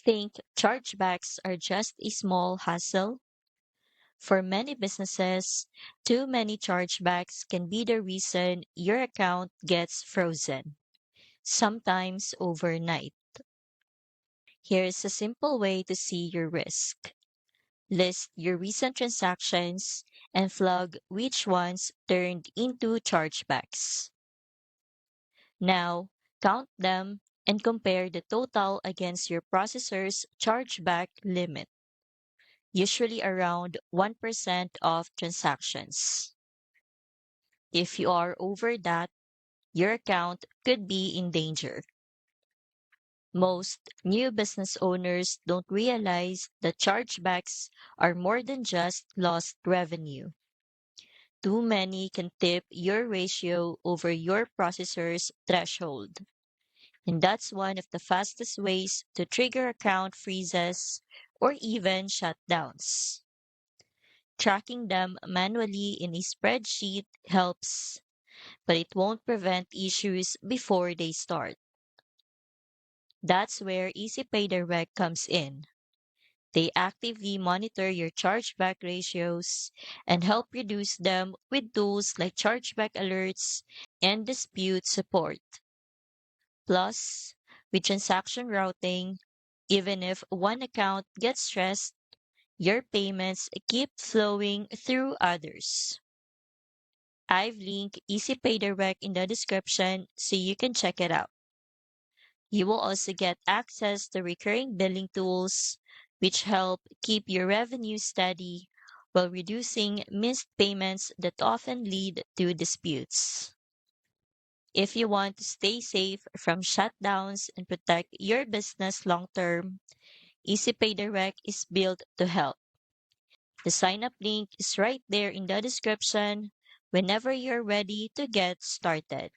think chargebacks are just a small hassle? For many businesses, too many chargebacks can be the reason your account gets frozen, sometimes overnight. Here's a simple way to see your risk. List your recent transactions and flag which ones turned into chargebacks. Now, count them and compare the total against your processor's chargeback limit, usually around 1% of transactions. If you are over that, your account could be in danger. Most new business owners don't realize that chargebacks are more than just lost revenue. Too many can tip your ratio over your processor's threshold. And that's one of the fastest ways to trigger account freezes or even shutdowns. Tracking them manually in a spreadsheet helps, but it won't prevent issues before they start. That's where EasyPay Direct comes in. They actively monitor your chargeback ratios and help reduce them with tools like chargeback alerts and dispute support. Plus, with transaction routing, even if one account gets stressed, your payments keep flowing through others. I've linked EasyPay Direct in the description so you can check it out. You will also get access to recurring billing tools, which help keep your revenue steady while reducing missed payments that often lead to disputes. If you want to stay safe from shutdowns and protect your business long term, EasyPay Direct is built to help. The sign up link is right there in the description whenever you're ready to get started.